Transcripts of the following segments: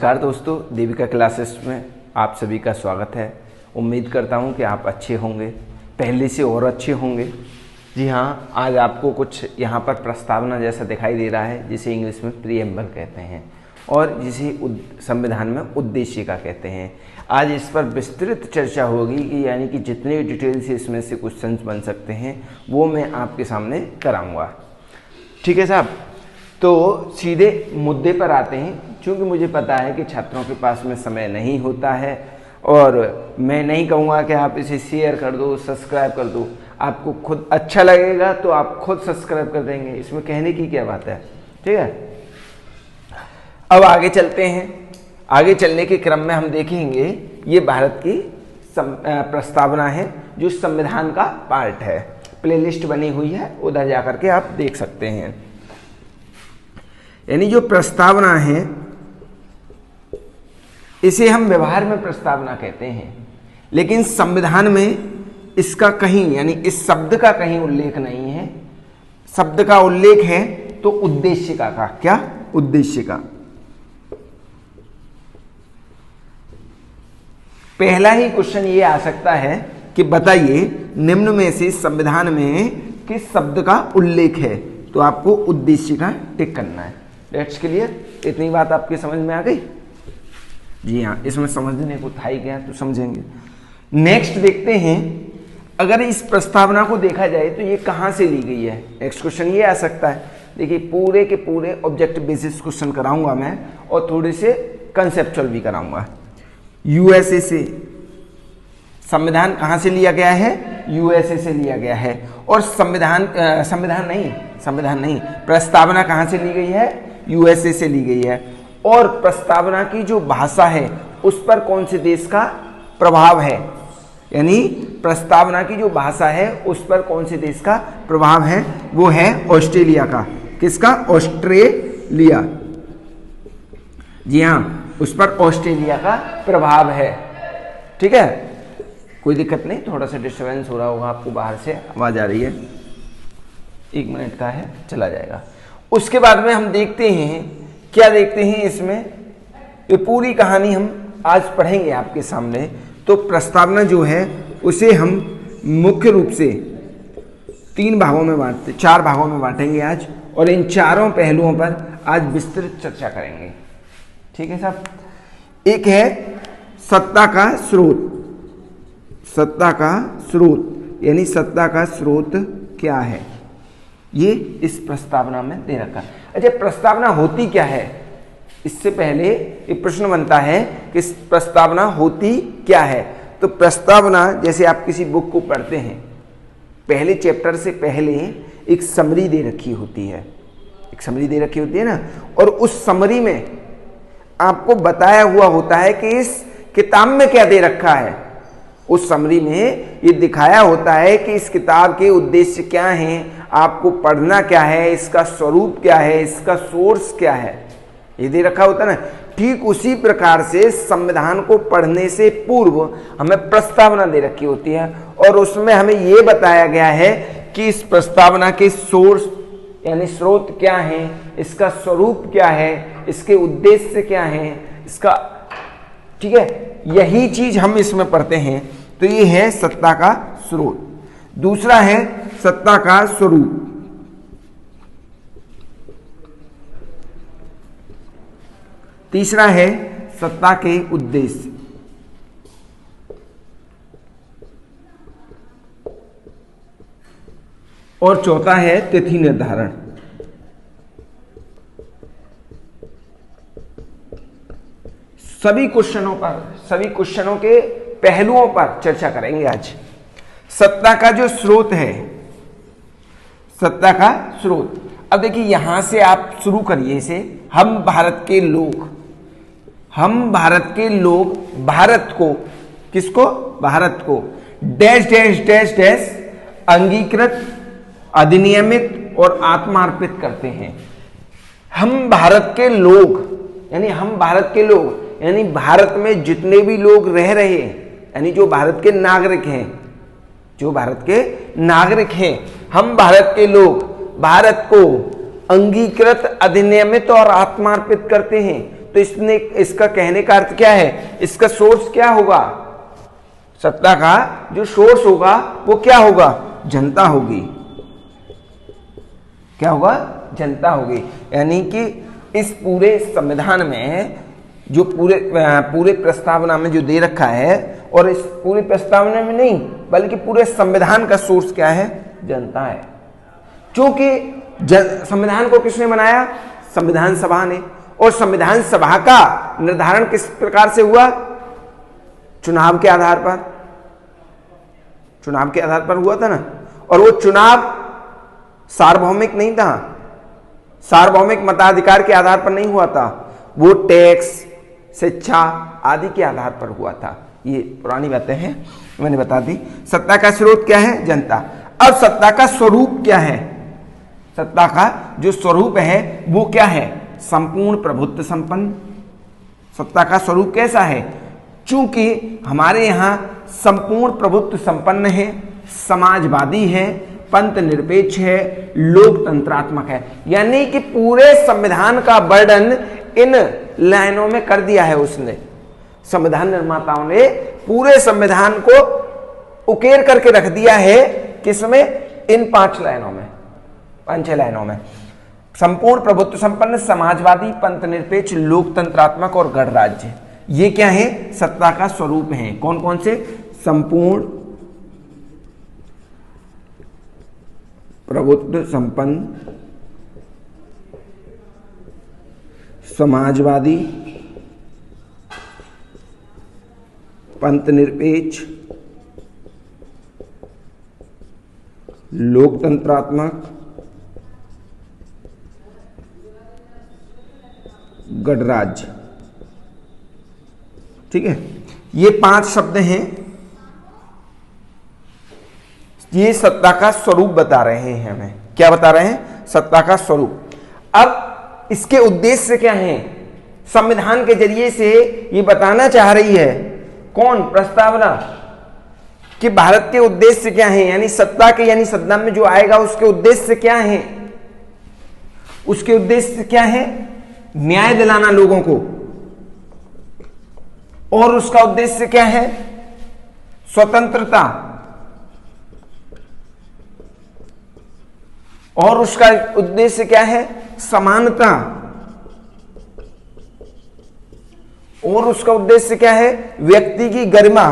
नमस्कार दोस्तों, देविका क्लासेस में आप सभी का स्वागत है। उम्मीद करता हूं कि आप अच्छे होंगे, पहले से और अच्छे होंगे। जी हाँ, आज आपको कुछ यहाँ पर प्रस्तावना जैसा दिखाई दे रहा है, जिसे इंग्लिश में प्रीएम्बल कहते हैं और जिसे संविधान में उद्देशिका कहते हैं। आज इस पर विस्तृत चर्चा होगी कि यानी कि जितने डिटेल से इसमें से क्वेश्चंस बन सकते हैं वो मैं आपके सामने कराऊँगा। ठीक है साहब, तो सीधे मुद्दे पर आते हैं। क्योंकि मुझे पता है कि छात्रों के पास में समय नहीं होता है और मैं नहीं कहूँगा कि आप इसे शेयर कर दो, सब्सक्राइब कर दो। आपको खुद अच्छा लगेगा तो आप खुद सब्सक्राइब कर देंगे, इसमें कहने की क्या बात है। ठीक है, अब आगे चलते हैं। आगे चलने के क्रम में हम देखेंगे ये भारत की प्रस्तावना है जो संविधान का पार्ट है। प्लेलिस्ट बनी हुई है, उधर जाकर के आप देख सकते हैं। यानी जो प्रस्तावना है इसे हम व्यवहार में प्रस्तावना कहते हैं, लेकिन संविधान में इसका कहीं यानी इस शब्द का कहीं उल्लेख नहीं है। शब्द का उल्लेख है तो उद्देशिका का। क्या? उद्देशिका। पहला ही क्वेश्चन ये आ सकता है कि बताइए निम्न में से संविधान में किस शब्द का उल्लेख है, तो आपको उद्देशिका टिक करना है। लेट्स क्लियर, इतनी बात आपकी समझ में आ गई? जी हाँ, इसमें समझने को था ही क्या, तो समझेंगे। नेक्स्ट देखते हैं, अगर इस प्रस्तावना को देखा जाए तो ये कहाँ से ली गई है। नेक्स्ट क्वेश्चन ये आ सकता है। देखिए, पूरे के पूरे ऑब्जेक्टिव बेसिस क्वेश्चन कराऊंगा मैं और थोड़े से कंसेप्चुअल भी कराऊंगा। यूएसए से संविधान कहाँ से लिया गया है? यूएसए से लिया गया है। और संविधान नहीं, प्रस्तावना कहाँ से ली गई है? यूएसए से ली गई है। और प्रस्तावना की जो भाषा है उस पर कौन से देश का प्रभाव है? यानी प्रस्तावना की जो भाषा है उस पर कौन से देश का प्रभाव है? वो है ऑस्ट्रेलिया का। किसका? ऑस्ट्रेलिया। जी हाँ, उस पर ऑस्ट्रेलिया का प्रभाव है। ठीक है, कोई दिक्कत नहीं। थोड़ा सा डिस्टर्बेंस हो रहा होगा, आपको बाहर से आवाज आ रही है। 1 मिनट का है, चला जाएगा। उसके बाद में हम देखते हैं, क्या देखते हैं इसमें, ये पूरी कहानी हम आज पढ़ेंगे आपके सामने। तो प्रस्तावना जो है उसे हम मुख्य रूप से 4 भागों में बांटेंगे आज, और इन चारों पहलुओं पर आज विस्तृत चर्चा करेंगे। ठीक है साहब। एक है सत्ता का स्रोत। सत्ता का स्रोत यानी सत्ता का स्रोत क्या है, ये इस प्रस्तावना में दे रखा है। अच्छा, प्रस्तावना होती क्या है? इससे पहले एक प्रश्न बनता है कि प्रस्तावना होती क्या है। तो प्रस्तावना, जैसे आप किसी बुक को पढ़ते हैं, पहले चैप्टर से पहले एक समरी दे रखी होती है। एक समरी दे रखी होती है ना, और उस समरी में आपको बताया हुआ होता है कि इस किताब में क्या दे रखा है। उस समरी में ये दिखाया होता है कि इस किताब के उद्देश्य क्या हैं, आपको पढ़ना क्या है, इसका स्वरूप क्या है, इसका सोर्स क्या है, ये दे रखा होता है ना। ठीक उसी प्रकार से संविधान को पढ़ने से पूर्व हमें प्रस्तावना दे रखी होती है, और उसमें हमें ये बताया गया है कि इस प्रस्तावना के सोर्स यानी स्रोत क्या है, इसका स्वरूप क्या है, इसके उद्देश्य क्या है, इसका। ठीक है, यही चीज हम इसमें पढ़ते हैं। तो ये है सत्ता का स्रोत। दूसरा है सत्ता का स्वरूप। तीसरा है सत्ता के उद्देश्य। और चौथा है तिथि निर्धारण। सभी क्वेश्चनों के पहलुओं पर चर्चा करेंगे आज। सत्ता का जो स्रोत है, सत्ता का स्रोत। अब देखिए, यहां से आप शुरू करिए इसे। हम भारत के लोग भारत को, किसको? भारत को डैश डैश डैश डैश अंगीकृत, अधिनियमित और आत्मार्पित करते हैं। हम भारत के लोग यानी भारत में जितने भी लोग रह रहे हैं, यानी जो भारत के नागरिक हैं, हम भारत के लोग भारत को अंगीकृत, अधिनियमित और आत्मार्पित करते हैं। तो इसने इसका कहने का अर्थ क्या है, इसका सोर्स क्या होगा, सत्ता का जो सोर्स होगा वो क्या होगा, जनता होगी। क्या होगा, जनता होगी। यानी कि इस पूरे संविधान में जो पूरे प्रस्तावना में जो दे रखा है, और इस पूरे प्रस्तावना में नहीं बल्कि पूरे संविधान का सोर्स क्या है, जनता है। क्योंकि संविधान को किसने बनाया, संविधान सभा ने, और संविधान सभा का निर्धारण किस प्रकार से हुआ, चुनाव के आधार पर, चुनाव के आधार पर हुआ था ना। और वो चुनाव सार्वभौमिक नहीं था, सार्वभौमिक मताधिकार के आधार पर नहीं हुआ था, वो टैक्स, शिक्षा आदि के आधार पर हुआ था। ये पुरानी बातें हैं, मैंने बता दी। सत्ता का स्रोत क्या है, जनता। अब सत्ता का स्वरूप क्या है, सत्ता का जो स्वरूप है वो क्या है, संपूर्ण प्रभुत्व संपन्न। सत्ता का स्वरूप कैसा है, चूंकि हमारे यहां संपूर्ण प्रभुत्व संपन्न है, समाजवादी है, पंथ निरपेक्ष है, लोकतंत्रात्मक है। यानी कि पूरे संविधान का वर्णन इन लाइनों में कर दिया है उसने। संविधान निर्माताओं ने पूरे संविधान को उकेर करके रख दिया है, किसमें, इन 5 लाइनों में, 5-6 लाइनों में। संपूर्ण प्रभुत्व संपन्न, समाजवादी, पंथ निरपेक्ष, लोकतंत्रात्मक और गणराज्य, ये क्या है, सत्ता का स्वरूप है। कौन कौन से, संपूर्ण प्रभुत्व संपन्न, समाजवादी, पंथ निरपेक्ष, लोकतंत्रात्मक, गणराज्य। ठीक है, ये 5 शब्द हैं, ये सत्ता का स्वरूप बता रहे हैं हमें। क्या बता रहे हैं, सत्ता का स्वरूप। अब इसके उद्देश्य क्या हैं, संविधान के जरिए से ये बताना चाह रही है कौन, प्रस्तावना, कि भारत के उद्देश्य क्या हैं, यानी सत्ता के, यानी सत्ता में जो आएगा उसके उद्देश्य क्या हैं। उसके उद्देश्य क्या है, न्याय दिलाना लोगों को, और उसका उद्देश्य क्या है, स्वतंत्रता, और उसका उद्देश्य क्या है, समानता, और उसका उद्देश्य क्या है, व्यक्ति की गरिमा।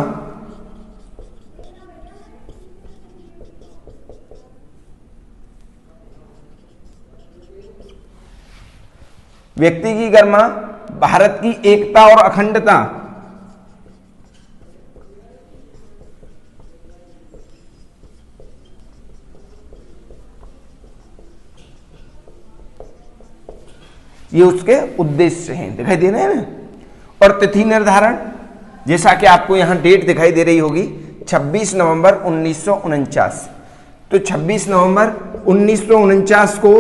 व्यक्ति की गरिमा, भारत की एकता और अखंडता, ये उसके उद्देश्य हैं। दिखाई दे रहे हैं ना। और तिथि निर्धारण, जैसा कि आपको यहां डेट दिखाई दे रही होगी, 26 नवंबर 1949। तो 26 नवंबर 1949 को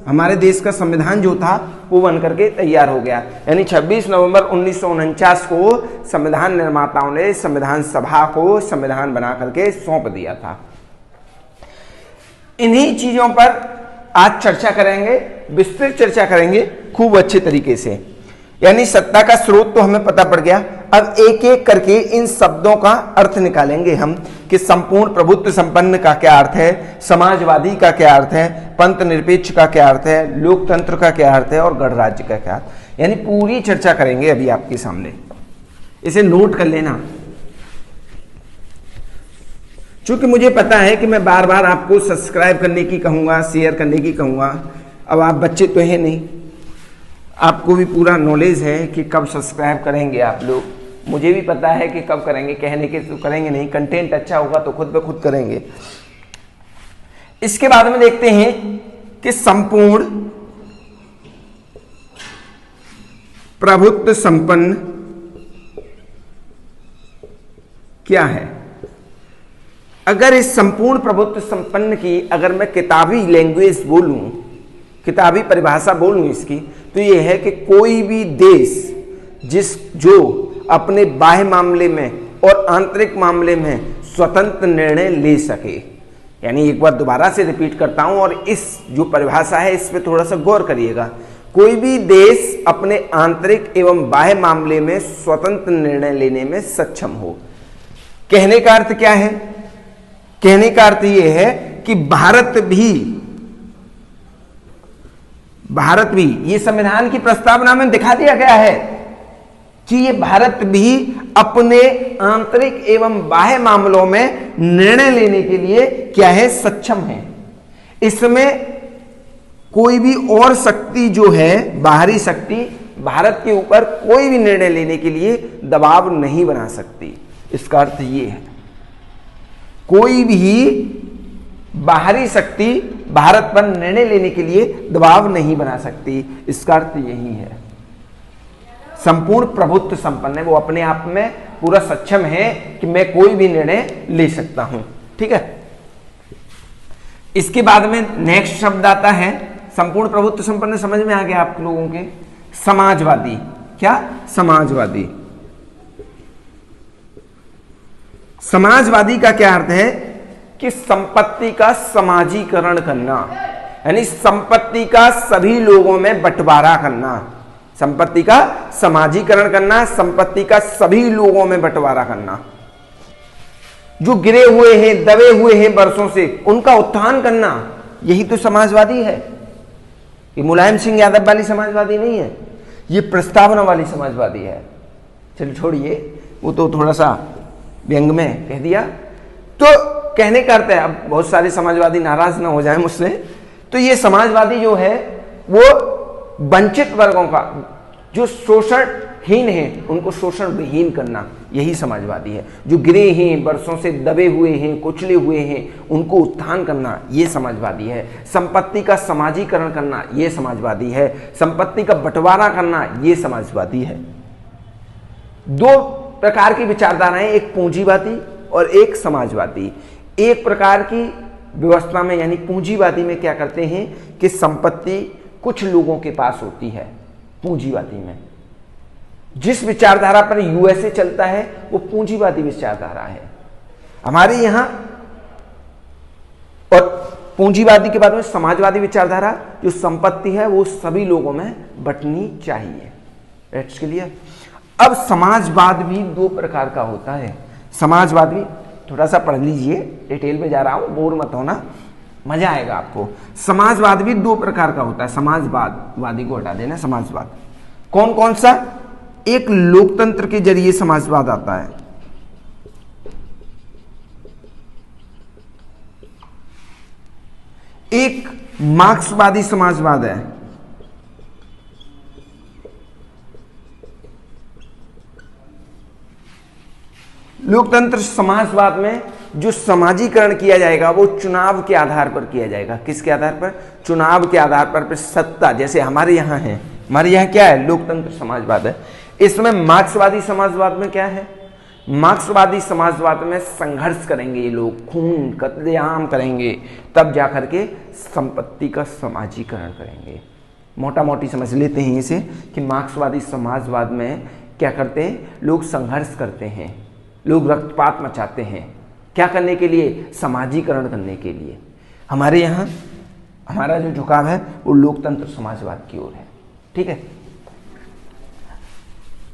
हमारे देश का संविधान जो था वो बन करके तैयार हो गया। यानी 26 नवंबर 1949 को संविधान निर्माताओं ने संविधान सभा को संविधान बना करके सौंप दिया था। इन्हीं चीजों पर आज चर्चा करेंगे, विस्तृत चर्चा करेंगे खूब अच्छे तरीके से। यानी सत्ता का स्रोत तो हमें पता पड़ गया। अब एक एक करके इन शब्दों का अर्थ निकालेंगे हम, कि संपूर्ण प्रभुत्व संपन्न का क्या अर्थ है, समाजवादी का क्या अर्थ है, पंथ निरपेक्ष का क्या अर्थ है, लोकतंत्र का क्या अर्थ है, और गणराज्य का क्या अर्थ। यानी पूरी चर्चा करेंगे अभी आपके सामने, इसे नोट कर लेना। चूंकि मुझे पता है कि मैं बार बार आपको सब्सक्राइब करने की कहूंगा, शेयर करने की कहूंगा। अब आप बच्चे तो हैं नहीं, आपको भी पूरा नॉलेज है कि कब सब्सक्राइब करेंगे आप लोग। मुझे भी पता है कि कब करेंगे, कहने के तो करेंगे नहीं, कंटेंट अच्छा होगा तो खुद ब खुद करेंगे। इसके बाद में देखते हैं कि संपूर्ण प्रभुत्व संपन्न क्या है। अगर इस संपूर्ण प्रभुत्व संपन्न की अगर मैं किताबी लैंग्वेज बोलूं, किताबी परिभाषा बोलूं इसकी, तो यह है कि कोई भी देश जो अपने बाह्य मामले में और आंतरिक मामले में स्वतंत्र निर्णय ले सके। यानी एक बार दोबारा से रिपीट करता हूं, और इस जो परिभाषा है इस पे थोड़ा सा गौर करिएगा। कोई भी देश अपने आंतरिक एवं बाह्य मामले में स्वतंत्र निर्णय लेने में सक्षम हो। कहने का अर्थ क्या है? कहने का अर्थ यह है कि भारत भी ये संविधान की प्रस्तावना में दिखा दिया गया है कि ये भारत भी अपने आंतरिक एवं बाह्य मामलों में निर्णय लेने के लिए क्या है? सक्षम है। इसमें कोई भी और शक्ति जो है, बाहरी शक्ति, भारत के ऊपर कोई भी निर्णय लेने के लिए दबाव नहीं बना सकती। इसका अर्थ ये है, कोई भी बाहरी शक्ति भारत पर निर्णय लेने के लिए दबाव नहीं बना सकती। इसका अर्थ यही है, संपूर्ण प्रभुत्व संपन्न है, वो अपने आप में पूरा सक्षम है कि मैं कोई भी निर्णय ले सकता हूं। ठीक है, इसके बाद में नेक्स्ट शब्द आता है, संपूर्ण प्रभुत्व संपन्न समझ में आ गया आप लोगों के? समाजवादी। क्या? समाजवादी। समाजवादी का क्या अर्थ है कि संपत्ति का समाजीकरण करना, यानी संपत्ति का सभी लोगों में बंटवारा करना। संपत्ति का समाजीकरण करना, संपत्ति का सभी लोगों में बंटवारा करना। जो गिरे हुए हैं, दबे हुए हैं वर्षों से, उनका उत्थान करना, यही तो समाजवादी है। ये मुलायम सिंह यादव वाली समाजवादी नहीं है, ये प्रस्तावना वाली समाजवादी है। चलिए छोड़िए, वो तो थोड़ा सा व्यंग में कह दिया। तो कहने का अर्थ है, अब बहुत सारे समाजवादी नाराज ना हो जाए मुझसे, तो ये समाजवादी जो है वो वंचित वर्गों का, जो शोषणहीन है, उनको शोषण विहीन करना, यही समाजवादी है। जो गिरे हैं, वर्षों से दबे हुए हैं, कुचले हुए हैं, उनको उत्थान करना, ये समाजवादी है। संपत्ति का समाजीकरण करना, ये समाजवादी है। संपत्ति का बंटवारा करना, ये समाजवादी है। दो प्रकार की विचारधाराएं, एक पूंजीवादी और एक समाजवादी। एक प्रकार की व्यवस्था में, यानी पूंजीवादी में क्या करते हैं कि संपत्ति कुछ लोगों के पास होती है। पूंजीवादी में जिस विचारधारा पर यूएसए चलता है वो पूंजीवादी विचारधारा है। हमारे यहां, और पूंजीवादी के बाद में समाजवादी विचारधारा, जो संपत्ति है वो सभी लोगों में बंटनी चाहिए। It's clear. अब समाजवाद भी दो प्रकार का होता है। समाजवाद भी थोड़ा सा पढ़ लीजिए, डिटेल में जा रहा हूं, बोर मत होना, मजा आएगा आपको। समाजवाद भी दो प्रकार का होता है। समाजवादी को हटा देना, समाजवाद कौन कौन सा? एक लोकतंत्र के जरिए समाजवाद आता है, एक मार्क्सवादी समाजवाद है, लोकतंत्र समाजवाद में जो समाजीकरण किया जाएगा वो चुनाव के आधार पर किया जाएगा। किसके आधार पर? चुनाव के आधार पर सत्ता, जैसे हमारे यहाँ है। हमारे यहाँ क्या है? लोकतंत्र समाजवाद है। इसमें मार्क्सवादी समाजवाद में क्या है? मार्क्सवादी समाजवाद में संघर्ष करेंगे ये लोग, खून कत्लेआम करेंगे, तब जाकर के संपत्ति का समाजीकरण करेंगे। मोटा मोटी समझ लेते हैं इसे कि मार्क्सवादी समाजवाद में क्या करते हैं? लोग संघर्ष करते हैं, लोग रक्तपात मचाते हैं। क्या करने के लिए? समाजीकरण करने के लिए। हमारे यहाँ हमारा जो झुकाव है वो लोकतंत्र समाजवाद की ओर है। ठीक है,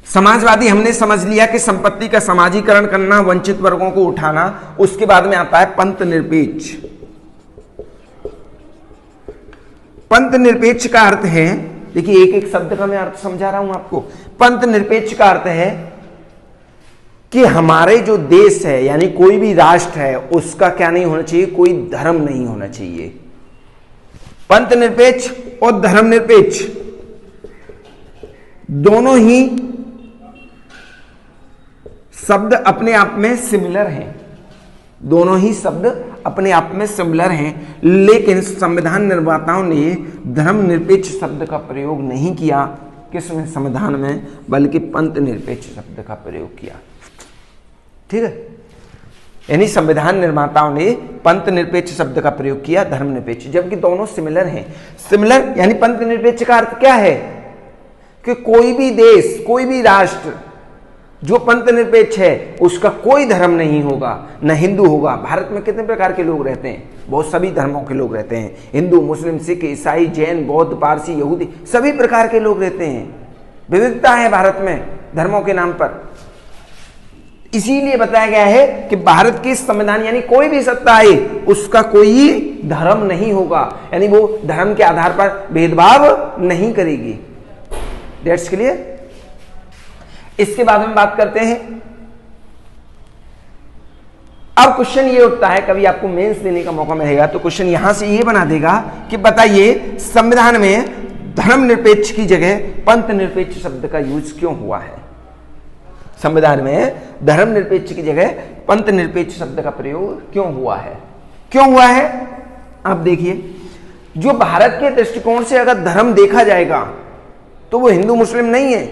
समाजवादी हमने समझ लिया कि संपत्ति का समाजीकरण करना, वंचित वर्गों को उठाना। उसके बाद में आता है पंथ निरपेक्ष। पंथ निरपेक्ष का अर्थ है, देखिए एक एक शब्द का मैं अर्थ समझा रहा हूं आपको। पंथ निरपेक्ष का अर्थ है कि हमारे जो देश है, यानी कोई भी राष्ट्र है, उसका क्या नहीं होना चाहिए? कोई धर्म नहीं होना चाहिए। पंथ निरपेक्ष और धर्म निरपेक्ष दोनों ही शब्द अपने आप में सिमिलर हैं। दोनों ही शब्द अपने आप में सिमिलर हैं, लेकिन संविधान निर्माताओं ने धर्मनिरपेक्ष शब्द का प्रयोग नहीं किया। किसमें? संविधान में, बल्कि पंथ निरपेक्ष शब्द का प्रयोग किया। ठीक है, यानी संविधान निर्माताओं ने पंथ निरपेक्ष शब्द का प्रयोग किया, धर्मनिरपेक्ष, जबकि दोनों सिमिलर हैं। सिमिलर यानी पंथ निरपेक्ष का अर्थ क्या है कि कोई भी देश, कोई भी राष्ट्र जो पंथ निरपेक्ष है उसका कोई धर्म नहीं होगा, न हिंदू होगा। भारत में कितने प्रकार के लोग रहते हैं? बहुत सभी धर्मों के लोग रहते हैं, हिंदू, मुस्लिम, सिख, ईसाई, जैन, बौद्ध, पारसी, यहूदी, सभी प्रकार के लोग रहते हैं। विविधता है भारत में धर्मों के नाम पर। इसीलिए बताया गया है कि भारत के संविधान यानी कोई भी सत्ता आए उसका कोई धर्म नहीं होगा, यानी वो धर्म के आधार पर भेदभाव नहीं करेगी। That's clear. इसके बाद में बात करते हैं, अब क्वेश्चन ये उठता है, कभी आपको मेंस देने का मौका मिलेगा तो क्वेश्चन यहां से ये बना देगा कि बताइए संविधान में धर्मनिरपेक्ष की जगह पंथ निरपेक्ष शब्द का यूज क्यों हुआ है? संविधान में धर्मनिरपेक्ष की जगह पंथ निरपेक्ष शब्द का प्रयोग क्यों हुआ है? क्यों हुआ है? आप देखिए, जो भारत के दृष्टिकोण से अगर धर्म देखा जाएगा तो वो हिंदू मुस्लिम नहीं है।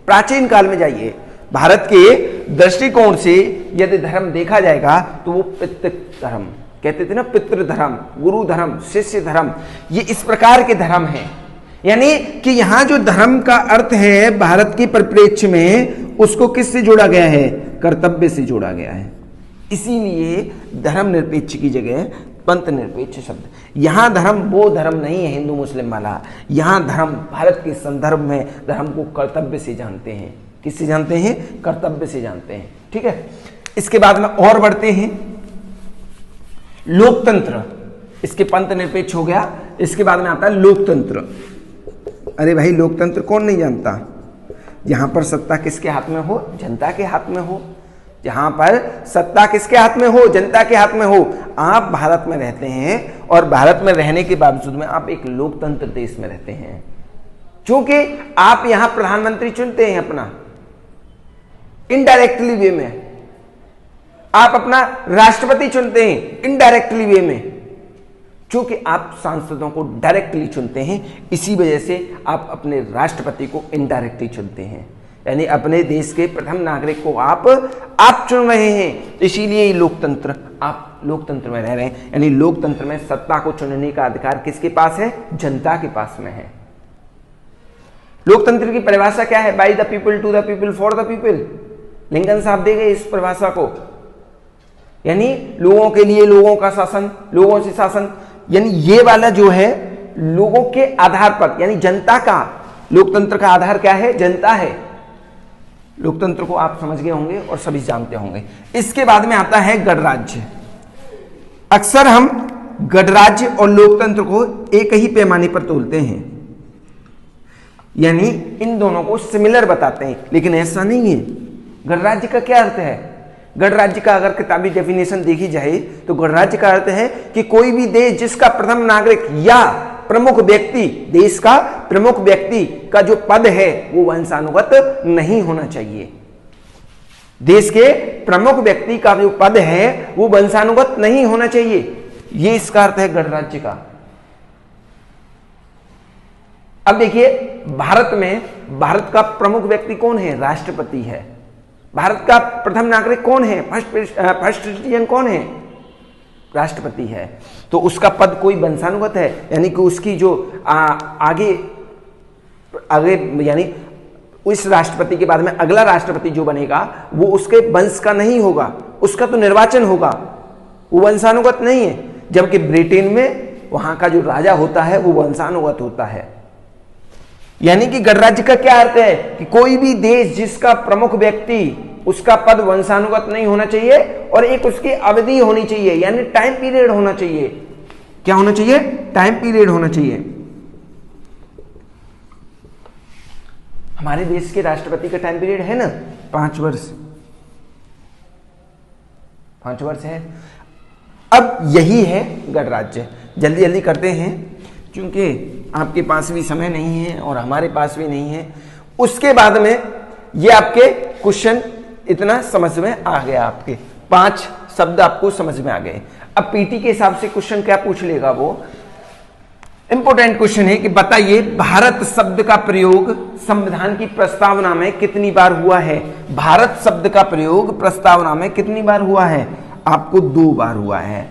प्राचीन काल में जाइए, भारत के दृष्टिकोण से यदि धर्म देखा जाएगा तो वो पितृ धर्म कहते थे ना, पितृ धर्म, गुरु धर्म, शिष्य धर्म, ये इस प्रकार के धर्म हैं। यानी कि यहां जो धर्म का अर्थ है भारत के परिप्रेक्ष्य में, उसको किससे जोड़ा गया है? कर्तव्य से जोड़ा गया है। इसीलिए धर्मनिरपेक्ष की जगह पंथ निरपेक्ष शब्द। यहां धर्म वो धर्म नहीं है हिंदू मुस्लिम वाला, यहां धर्म भारत के संदर्भ में धर्म को कर्तव्य से जानते हैं। किससे जानते हैं? कर्तव्य से जानते हैं। ठीक है, इसके बाद में और बढ़ते हैं, लोकतंत्र। इसके पंथ निरपेक्ष हो गया, इसके बाद में आता है लोकतंत्र। अरे भाई, लोकतंत्र कौन नहीं जानता? जहां पर सत्ता किसके हाथ में हो? जनता के हाथ में हो। जहां पर सत्ता किसके हाथ में हो? जनता के हाथ में हो। आप भारत में रहते हैं और भारत में रहने के बावजूद में आप एक लोकतंत्र देश में रहते हैं, क्योंकि आप यहां प्रधानमंत्री चुनते हैं अपना इनडायरेक्टली वे में, आप अपना राष्ट्रपति चुनते हैं इनडायरेक्टली वे में, क्योंकि आप सांसदों को डायरेक्टली चुनते हैं। इसी वजह से आप अपने राष्ट्रपति को इनडायरेक्टली चुनते हैं, यानी अपने देश के प्रथम नागरिक को आप चुन रहे हैं। इसीलिए लोकतंत्र, आप लोकतंत्र में रह रहे हैं, यानी लोकतंत्र में सत्ता को चुनने का अधिकार किसके पास है? जनता के पास में है। लोकतंत्र की परिभाषा क्या है? By the people, to the people, for the people. Lincoln साहब दे गए इस परिभाषा को, यानी लोगों के लिए लोगों का शासन, लोगों से शासन, यानी ये वाला जो है लोगों के आधार पर, यानी जनता का, लोकतंत्र का आधार क्या है? जनता है। लोकतंत्र को आप समझ गए होंगे और सभी जानते होंगे। इसके बाद में आता है गणराज्य। अक्सर हम गणराज्य और लोकतंत्र को एक ही पैमाने पर तोलते हैं, यानी इन दोनों को सिमिलर बताते हैं, लेकिन ऐसा नहीं है। गणराज्य का क्या अर्थ है? गणराज्य का अगर किताबी डेफिनेशन देखी जाए तो गणराज्य का अर्थ है कि कोई भी देश जिसका प्रथम नागरिक या प्रमुख व्यक्ति, देश का प्रमुख व्यक्ति का जो पद है वो वंशानुगत नहीं होना चाहिए। देश के प्रमुख व्यक्ति का जो पद है वो वंशानुगत नहीं होना चाहिए, ये इसका अर्थ है गणराज्य का। अब देखिए, भारत में भारत का प्रमुख व्यक्ति कौन है? राष्ट्रपति है। भारत का प्रथम नागरिक कौन है? फर्स्ट सिटीजन कौन है? राष्ट्रपति है। तो उसका पद कोई वंशानुगत है, यानी कि उसकी जो आगे यानी उस राष्ट्रपति के बाद में अगला राष्ट्रपति जो बनेगा वो उसके वंश का नहीं होगा, उसका तो निर्वाचन होगा, वो वंशानुगत नहीं है। जबकि ब्रिटेन में वहां का जो राजा होता है वो वंशानुगत होता है। यानी कि गणराज्य का क्या अर्थ है कि कोई भी देश जिसका प्रमुख व्यक्ति, उसका पद वंशानुगत नहीं होना चाहिए और एक उसकी अवधि होनी चाहिए, यानी टाइम पीरियड होना चाहिए। क्या होना चाहिए? टाइम पीरियड होना चाहिए। हमारे देश के राष्ट्रपति का टाइम पीरियड है ना 5 वर्ष, 5 वर्ष है। अब यही है गणराज्य। जल्दी जल्दी करते हैं क्योंकि आपके पास भी समय नहीं है और हमारे पास भी नहीं है। उसके बाद में ये आपके क्वेश्चन इतना समझ में आ गया, आपके 5 शब्द आपको समझ में आ गए। अब पीटी के हिसाब से क्वेश्चन क्या पूछ लेगा, वो इंपॉर्टेंट क्वेश्चन है कि बताइए भारत शब्द का प्रयोग संविधान की प्रस्तावना में कितनी बार हुआ है? भारत शब्द का प्रयोग प्रस्तावना में कितनी बार हुआ है? आपको 2 बार हुआ है।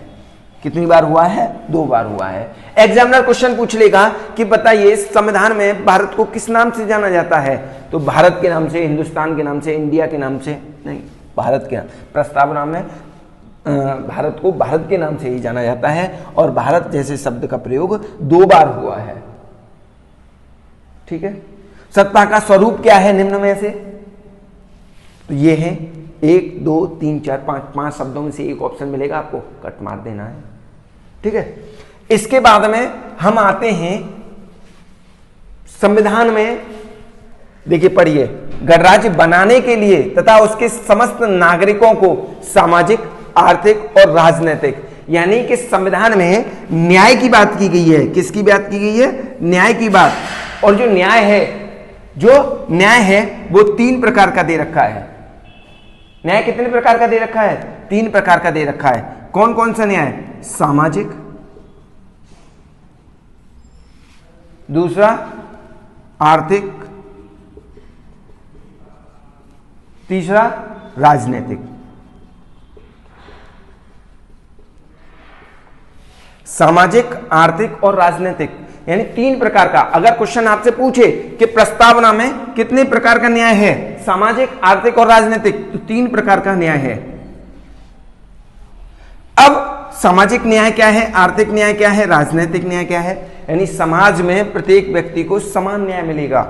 कितनी बार हुआ है? 2 बार हुआ है। एग्जामिनर क्वेश्चन पूछ लेगा कि बताइए संविधान में भारत को किस नाम से जाना जाता है, तो भारत के नाम से, हिंदुस्तान के नाम से, इंडिया के नाम से नहीं, भारत के नाम। प्रस्तावना में भारत को भारत के नाम से ही जाना जाता है और भारत जैसे शब्द का प्रयोग 2 बार हुआ है। ठीक है। सत्ता का स्वरूप क्या है निम्न में से? तो ये है 1 2 3 4 5 शब्दों में से एक ऑप्शन मिलेगा, आपको कट मार देना है। ठीक है। इसके बाद में हम आते हैं संविधान में, देखिए पढ़िए, गणराज्य बनाने के लिए तथा उसके समस्त नागरिकों को सामाजिक, आर्थिक और राजनीतिक, यानी कि संविधान में न्याय की बात की गई है। किसकी बात की गई है? न्याय की बात। और जो न्याय है वो 3 प्रकार का दे रखा है। न्याय कितने प्रकार का दे रखा है? 3 प्रकार का दे रखा है। कौन कौन सा न्याय? सामाजिक, दूसरा आर्थिक, तीसरा राजनीतिक। सामाजिक, आर्थिक और राजनीतिक, यानी 3 प्रकार का। अगर क्वेश्चन आपसे पूछे कि प्रस्तावना में कितने प्रकार का न्याय है, सामाजिक, आर्थिक और राजनीतिक, तो 3 प्रकार का न्याय है। अब सामाजिक न्याय क्या है, आर्थिक न्याय क्या है, राजनीतिक न्याय क्या है? यानी समाज में प्रत्येक व्यक्ति को समान न्याय मिलेगा,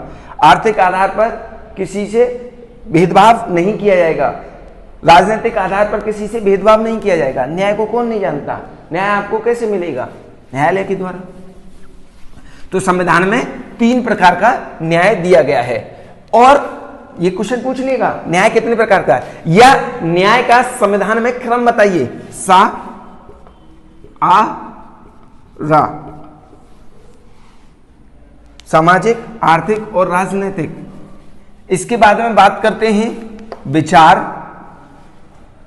आर्थिक आधार पर किसी से भेदभाव नहीं किया जाएगा, राजनीतिक आधार पर किसी से भेदभाव नहीं किया जाएगा। न्याय को कौन नहीं जानता? न्याय आपको कैसे मिलेगा? न्यायालय के द्वारा। तो संविधान में 3 प्रकार का न्याय दिया गया है। और ये क्वेश्चन पूछ लेगा न्याय कितने प्रकार का है, या न्याय का संविधान में क्रम बताइए। सा, आ, रा, सामाजिक, आर्थिक और राजनीतिक। इसके बाद में बात करते हैं विचार।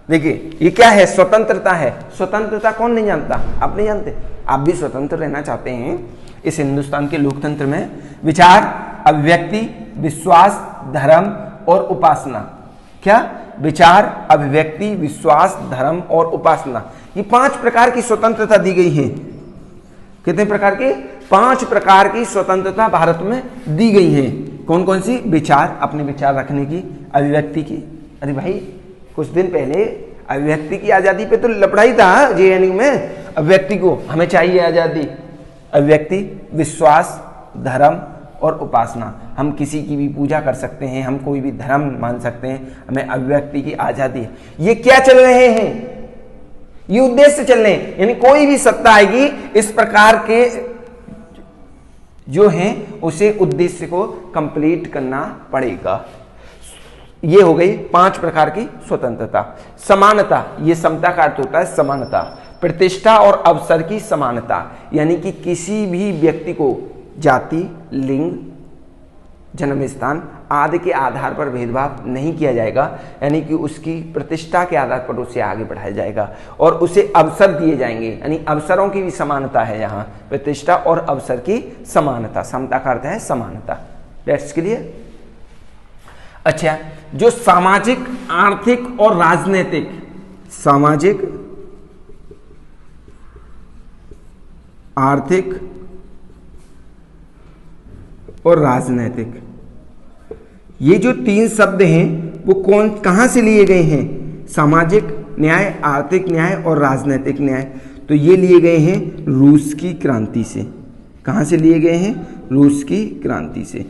देखिए ये क्या है? स्वतंत्रता है। स्वतंत्रता कौन नहीं जानता? आप नहीं जानते? आप भी स्वतंत्र रहना चाहते हैं इस हिंदुस्तान के लोकतंत्र में। विचार, अभिव्यक्ति, विश्वास, धर्म और उपासना। क्या? विचार, अभिव्यक्ति, विश्वास, धर्म और उपासना, ये 5 प्रकार की स्वतंत्रता दी गई है। कितने प्रकार की? 5 प्रकार की स्वतंत्रता भारत में दी गई है। कौन कौन सी? विचार, अपने विचार रखने की, अभिव्यक्ति की, अरे भाई कुछ दिन पहले अभिव्यक्ति की आजादी पे तो लपड़ाई था जेएनयू में, अभिव्यक्ति को हमें चाहिए आजादी। अभिव्यक्ति, विश्वास, धर्म और उपासना, हम किसी की भी पूजा कर सकते हैं, हम कोई भी धर्म मान सकते हैं, हमें अभिव्यक्ति की आजादी है। ये क्या चल रहे हैं? ये उद्देश्य चल रहे हैं। यानी कोई भी सत्ता आएगी इस प्रकार के जो हैं उसे उद्देश्य को कंप्लीट करना पड़ेगा। ये हो गई 5 प्रकार की स्वतंत्रता। समानता, ये समता का अर्थ होता है समानता। प्रतिष्ठा और अवसर की समानता, यानी कि किसी भी व्यक्ति को जाति, लिंग, जन्म स्थान आदि के आधार पर भेदभाव नहीं किया जाएगा, यानी कि उसकी प्रतिष्ठा के आधार पर उसे आगे बढ़ाया जाएगा और उसे अवसर दिए जाएंगे, यानी अवसरों की भी समानता है यहाँ। प्रतिष्ठा और अवसर की समानता, समता का अर्थ है समानता। That's clear. अच्छा, जो सामाजिक, आर्थिक और राजनीतिक, सामाजिक, आर्थिक और राजनीतिक, ये जो 3 शब्द हैं वो कहां से लिए गए हैं? सामाजिक न्याय, आर्थिक न्याय और राजनीतिक न्याय। तो ये लिए गए हैं रूस की क्रांति से। कहां से लिए गए हैं? रूस की क्रांति से।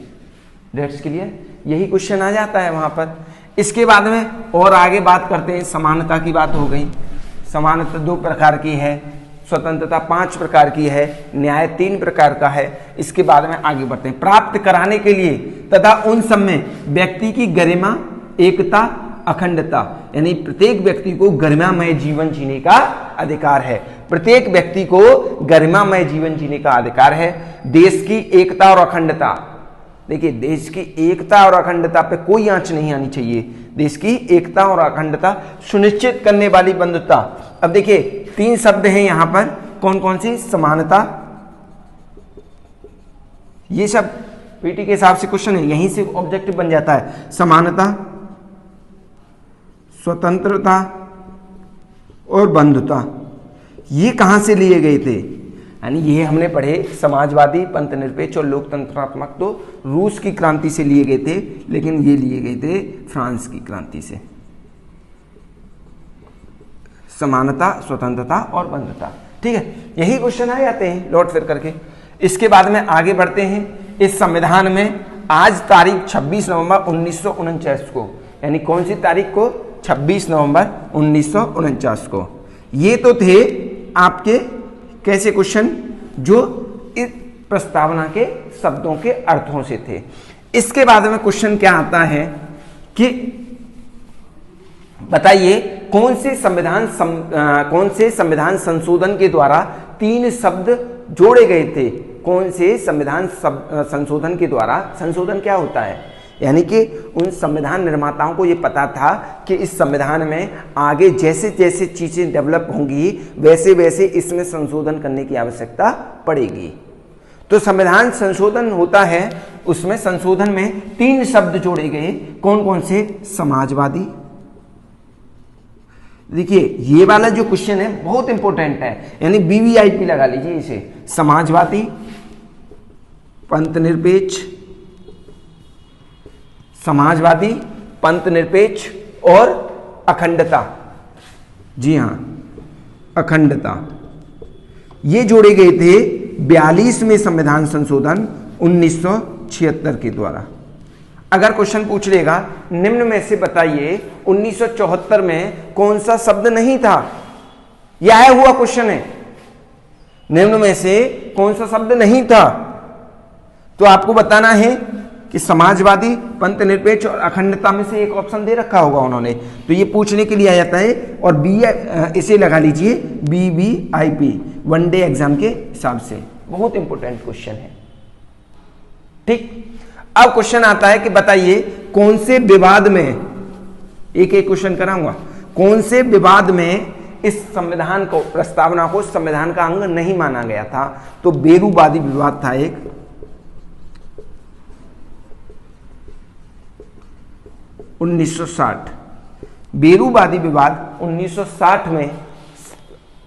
That's clear. यही क्वेश्चन आ जाता है वहां पर। इसके बाद में और आगे बात करते हैं, समानता की बात हो गई। समानता 2 प्रकार की है, स्वतंत्रता 5 प्रकार की है, न्याय 3 प्रकार का है। इसके बाद में आगे बढ़ते हैं। प्राप्त कराने के लिए तथा उन सब में व्यक्ति की गरिमा, एकता, अखंडता, यानी प्रत्येक व्यक्ति को गरिमामय जीवन जीने का अधिकार है। प्रत्येक व्यक्ति को गरिमामय जीवन जीने का अधिकार है। देश की एकता और अखंडता, देखिए देश की एकता और अखंडता पे कोई आंच नहीं आनी चाहिए। देश की एकता और अखंडता सुनिश्चित करने वाली बंधुता। अब देखिए 3 शब्द हैं यहां पर, कौन कौन सी? समानता, ये सब पीटी के हिसाब से क्वेश्चन है, यहीं से ऑब्जेक्टिव बन जाता है। समानता, स्वतंत्रता और बंधुता, ये कहाँ से लिए गए थे? यानी ये हमने पढ़े समाजवादी, पंथनिरपेक्ष और लोकतंत्रात्मक तो रूस की क्रांति से लिए गए थे, लेकिन ये लिए गए थे फ्रांस की क्रांति से। समानता, स्वतंत्रता और बंधुता। ठीक है, यही क्वेश्चन आ जाते हैं लौट फिर करके। इसके बाद में आगे बढ़ते हैं। इस संविधान में आज तारीख 26 नवंबर 1949 को, यानी कौन सी तारीख को? 26 नवंबर 1949 को। ये तो थे आपके कैसे क्वेश्चन जो इस प्रस्तावना के शब्दों के अर्थों से थे। इसके बाद में क्वेश्चन क्या आता है कि बताइए कौन से संविधान संशोधन के द्वारा 3 शब्द जोड़े गए थे? कौन से संविधान संशोधन के द्वारा, संशोधन क्या होता है? यानी कि उन संविधान निर्माताओं को ये पता था कि इस संविधान में आगे जैसे जैसे चीजें डेवलप होंगी वैसे वैसे इसमें संशोधन करने की आवश्यकता पड़ेगी। तो संविधान संशोधन होता है, उसमें संशोधन में 3 शब्द जोड़े गए। कौन कौन से? समाजवादी। देखिए ये वाला जो क्वेश्चन है बहुत इंपॉर्टेंट है, यानी BVIP लगा लीजिए इसे। समाजवादी, पंथनिरपेक्ष, समाजवादी, पंथनिरपेक्ष और अखंडता। जी हां, अखंडता। ये जोड़े गए थे 42वें संविधान संशोधन 1976 के द्वारा। अगर क्वेश्चन पूछ लेगा निम्न में से बताइए 1974 में कौन सा शब्द नहीं था, यह आया हुआ क्वेश्चन है, निम्न में से कौन सा शब्द नहीं था, तो आपको बताना है कि समाजवादी, पंथनिरपेक्ष और अखंडता में से एक ऑप्शन दे रखा होगा उन्होंने, तो ये पूछने के लिए आ जाता है। और इसे लगा लीजिए BVIP, वन डे एग्जाम के हिसाब से। बहुत इंपॉर्टेंट क्वेश्चन है। ठीक, अब क्वेश्चन आता है कि बताइए कौन से विवाद में, एक एक क्वेश्चन कराऊंगा, कौन से विवाद में इस संविधान को, प्रस्तावना को संविधान का अंग नहीं माना गया था? तो बेरूवादी विवाद था एक, 1960। बेरूवादी विवाद 1960 में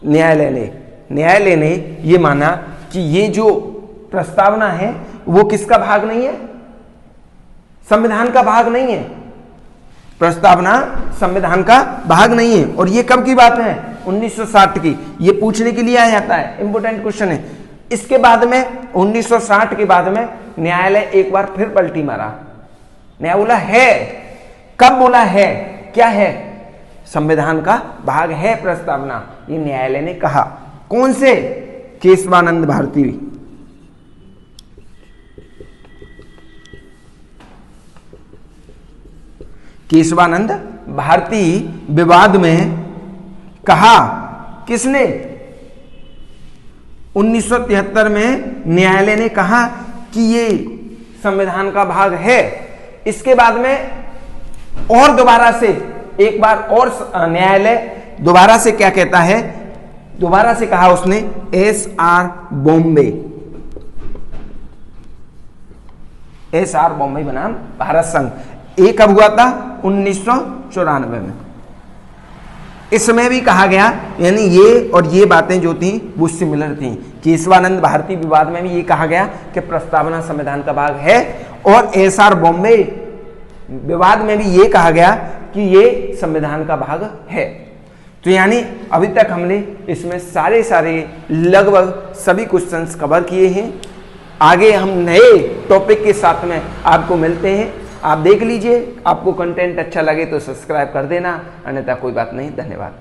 न्यायालय ने यह माना कि ये जो प्रस्तावना है वो किसका भाग नहीं है? संविधान का भाग नहीं है। प्रस्तावना संविधान का भाग नहीं है। और ये कब की बात है? 1960 की। ये पूछने के लिए आ जाता है, इंपॉर्टेंट क्वेश्चन है। इसके बाद में 1960 के बाद में न्यायालय एक बार फिर पलटी मारा, न्याय बोला है। कब बोला है? क्या है? संविधान का भाग है प्रस्तावना, ये न्यायालय ने कहा। कौन से? केशवानंद भारती। केशवानंद भारती विवाद में कहा, किसने? 1973 में न्यायालय ने कहा कि ये संविधान का भाग है। इसके बाद में और दोबारा से एक बार और न्यायालय दोबारा से क्या कहता है? दोबारा से कहा उसने SR बॉम्बे बनाम भारत संघ। ये कब हुआ था? 1994 में। इसमें भी कहा गया, यानी ये और ये बातें जो थी वो सिमिलर थी। केशवानंद भारती विवाद में भी ये कहा गया कि प्रस्तावना संविधान का भाग है, और SR बॉम्बे विवाद में भी ये कहा गया कि ये संविधान का भाग है। तो यानी अभी तक हमने इसमें सारे लगभग सभी क्वेश्चंस कवर किए हैं। आगे हम नए टॉपिक के साथ में आपको मिलते हैं। आप देख लीजिए, आपको कंटेंट अच्छा लगे तो सब्सक्राइब कर देना, अन्यथा कोई बात नहीं। धन्यवाद।